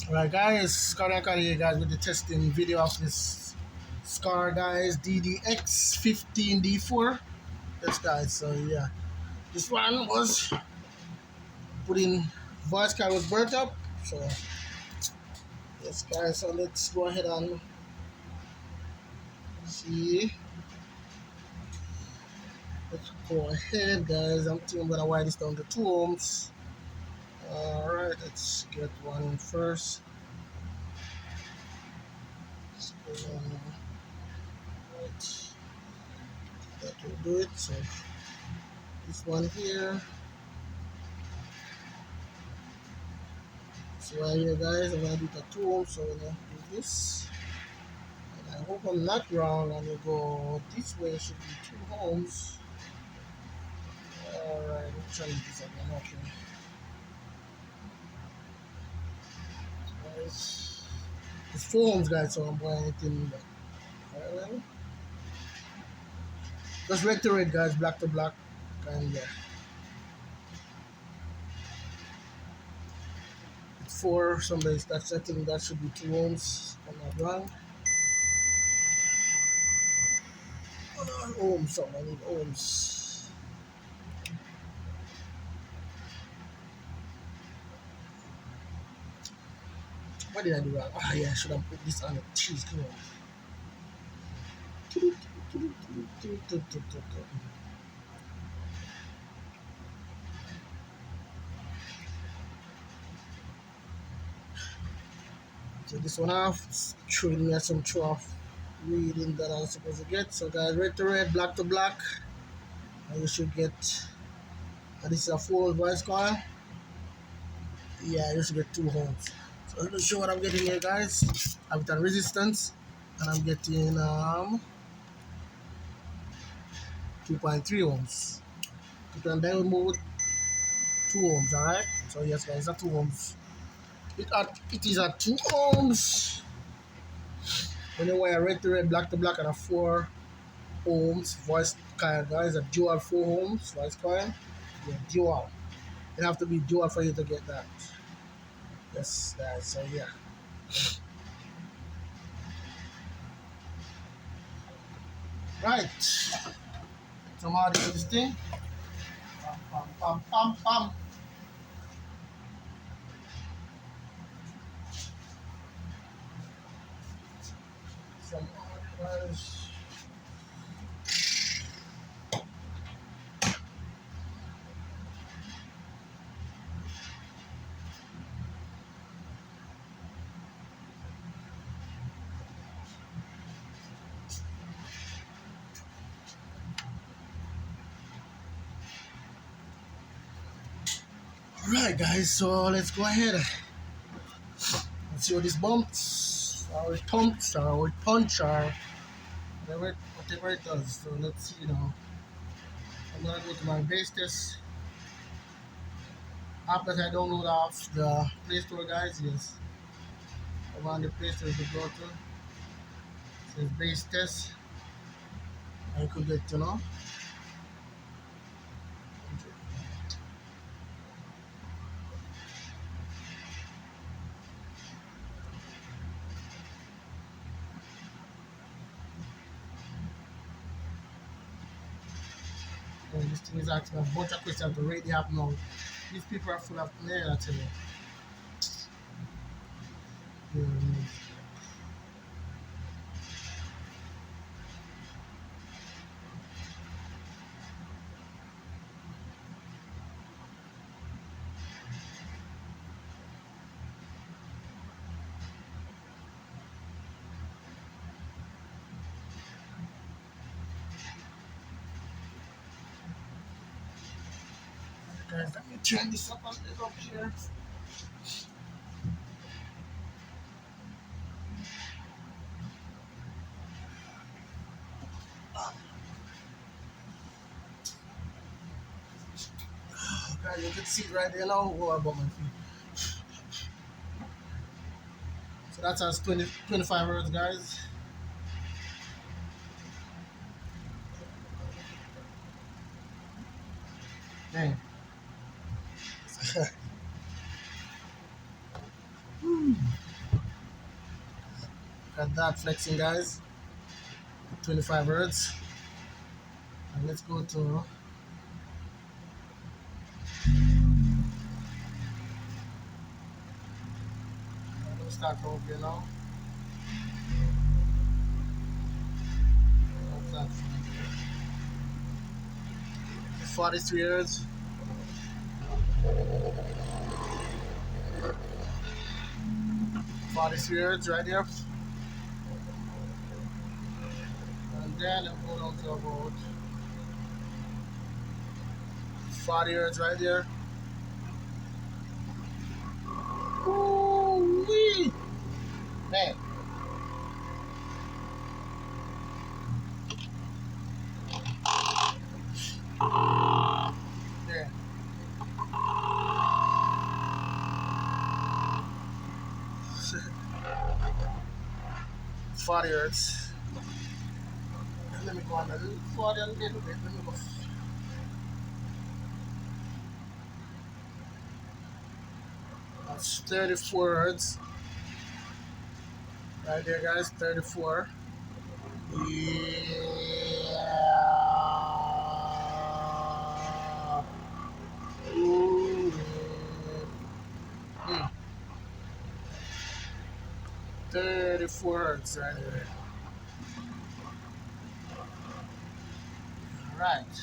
Alright guys, SKAR DDX here guys with the testing video of this SKAR guys DDX 15D4. Yes guys, so yeah. This one was put in voice card was burnt up. So yes guys, so let's go ahead and see. Let's go ahead guys. I'm thinking I'm gonna wire this down to 2 ohms. Alright, let's get one in first. Let's go on. Right. That will do it. So this one here. So right here guys, I'm gonna do the 2 ohms, so I'm gonna do this. And I hope I'm not wrong, and you go this way, it should be 2 ohms. Alright, let's try this again. Okay. Guys, it's 4 ohms guys, so I'm going it in parallel. Just red to red guys, black to black, and yeah. It's 4, somebody's that's I think that should be 2 ohms, if I'm not wrong. Ohms, so I need ohms. What did I do wrong? Ah, yeah, I should have put this on the cheese. Come on. So this one off, it's showing me some true off reading that I'm supposed to get. So guys, red to red, black to black, and you should get. And this is a 4 voice coil. Yeah, you should get 2 ohms. So let me show what I'm getting here, guys. I've done resistance, and I'm getting 2.3 ohms. Keep on diode mode, 2 ohms. All right. So yes, guys, it's 2 ohms. It is at 2 ohms. When you wire red to red, black to black, and a 4 ohms voice coil, guys, a dual 4 ohms voice coil. Yeah, dual. It have to be dual for you to get that. Yes, guys. So yeah. Right. Some audio to this thing. Pam, pam, pam, pam. Some audio, guys. Alright guys, so let's go ahead. Let's see what this bumps, or it pumps, or it punch, or whatever it does. So let's see now. I'm gonna go to my base test. After I download off the Play Store guys, yes. I'm on the Play Store to go to. It says base test. I could get and this thing is asking a bunch of questions to rate the app now. These people are full of mail, I tell you. Guys, let me turn this up a little up here. Guys, you can see it right there now. Oh, about my feet. So that's us 25 words, guys. Dang. Look at that flexing, guys. 25 hertz. And let's go to let's start over here now. What's that? 43 hertz. 43 hertz right there. And then I'm going on to about 40 hertz right there. Ooh-wee. Man. Yeah. 40 hertz. Let me go on a little 40 a little bit. Let me go. That's 34 hertz. Right there, guys. 34. Yeah. Ooh, yeah. 34 hertz right there. Alright.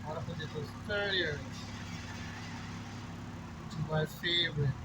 I want to put it to 30 hertz. Which is my favorite.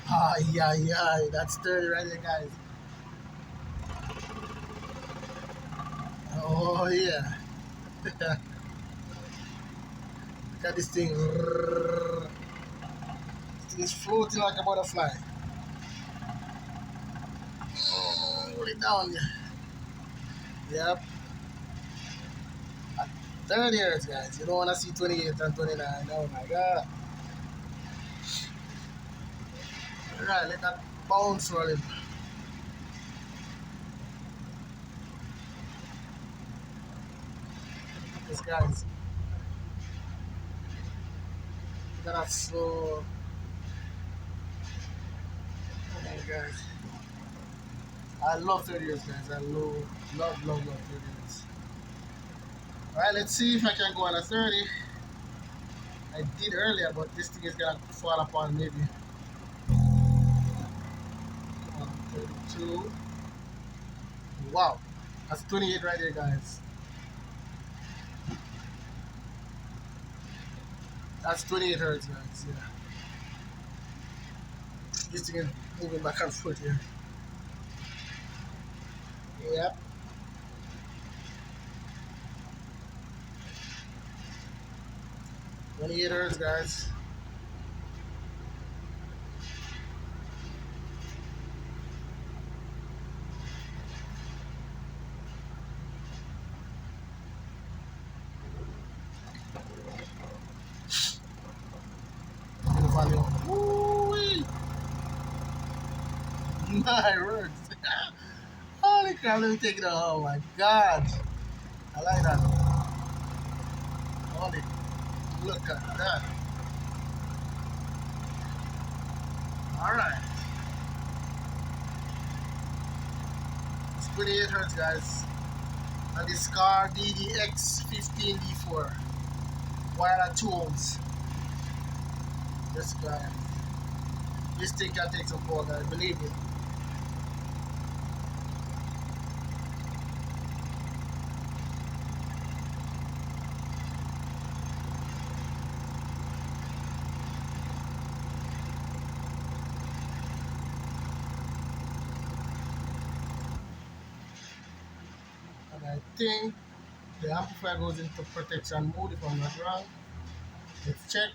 Ah, yeah, yeah. That's 30 right there, guys. Oh, yeah. Look at this thing. This thing is floating like a butterfly. Oh, hold it down. Yep. 30 hertz, guys. You don't want to see 28 and 29. Oh, my God. Alright, let that bounce for a little. Yes, guys. Look at that slow. Okay, guys. I love 30 hertz, guys. I love 30 hertz. Alright, let's see if I can go on a 30. I did earlier, but this thing is gonna fall apart maybe. Come on, 32. Wow. That's 28 right there, guys. That's 28 hertz, guys. Yeah. This thing is moving back and forth here. Yep. 28 hertz, guys. The volume. Woo-wee. 9 hertz. Holy crap, let me take it out. Oh my god. I like that. Holy, look at that. Alright. It's 28 hertz, guys. And the SKAR DDX 15D4. Wire at 2 ohms. Yes, guys. This thing can take some power, guys. Believe me. And I think the amplifier goes into protection mode if I'm not wrong. Let's check.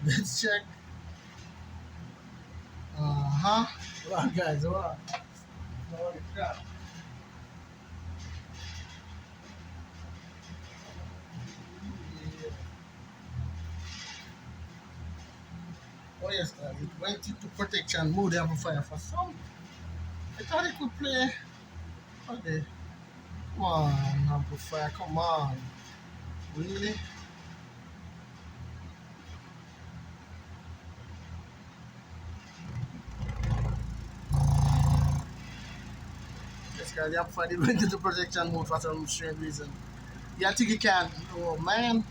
Let's check. Uh-huh. Hold on, guys. Hold on. Holy crap. Yeah. Oh yes, guys. It went into protection mode amplifier for some. I thought it could play. Okay. Come on, amplifier. Come on. Really? guys. The amplifier didn't went into protection mode for some strange reason. Yeah, I think it can. Oh man.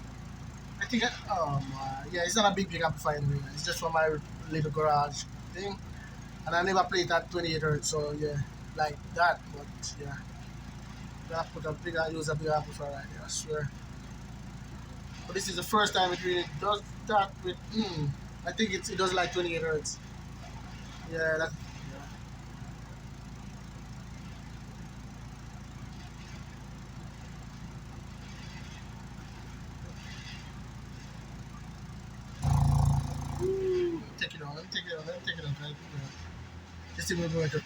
I think, yeah, it's not a big amplifier anyway. It's just for my little garage thing. And I never played at 28 hertz, so yeah, like that. But yeah, gotta put a bigger, use a bigger amplifier right there, I swear. But this is the first time it really does that with, I think it does like 28 hertz. Yeah, that, yeah. Take it on, let me take it on, let me take it on. Right? Yeah. This thing we're going to.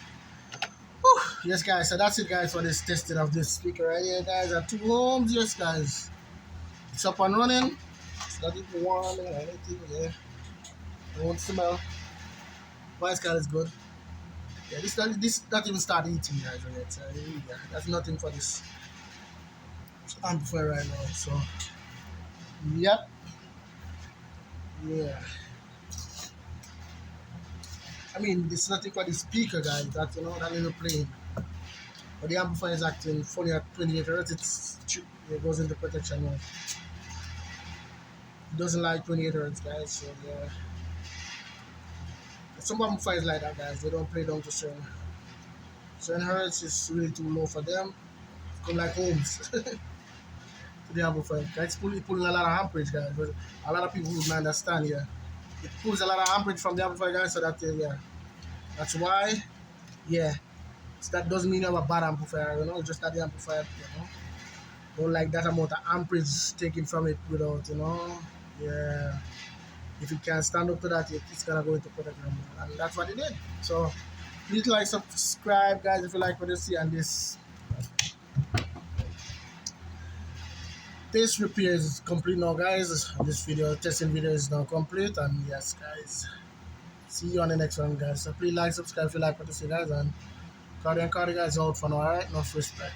Whew. Yes, guys, so that's it, guys, for this testing of this speaker right here, guys. At 2 ohms, yes, guys. It's up and running. It's not even warming or anything, yeah. It won't smell. Voice card is good. Yeah, this not even start eating, guys. Right? So, yeah, that's nothing for this amplifier right now. So, yep, yeah. I mean, this is nothing for the speaker, guys. That that little plane. But the amplifier is acting funny at 28 hertz. It goes into protection mode. It doesn't like 28 hertz, guys. So yeah, some amplifiers like that, guys. They don't play down to certain hertz. Is really too low for them. Come like ohms. To the amplifier. It's pulling a lot of amperage, guys. But a lot of people wouldn't understand. Yeah, it pulls a lot of amperage from the amplifier, guys. So that yeah, that's why. Yeah, so that doesn't mean you have a bad amplifier. It's just that the amplifier, don't like that amount of amperage taken from it without, yeah. If it can stand up to that, it's gonna go into production mode, and that's what it did. So please like, subscribe, guys, if you like what you see. And this repair is complete now, guys. This testing video is now complete, and yes, guys, see you on the next one, guys. So please like, subscribe if you like what you see, guys, and Cardi and Cardi, guys, out for now. Alright, enough respect.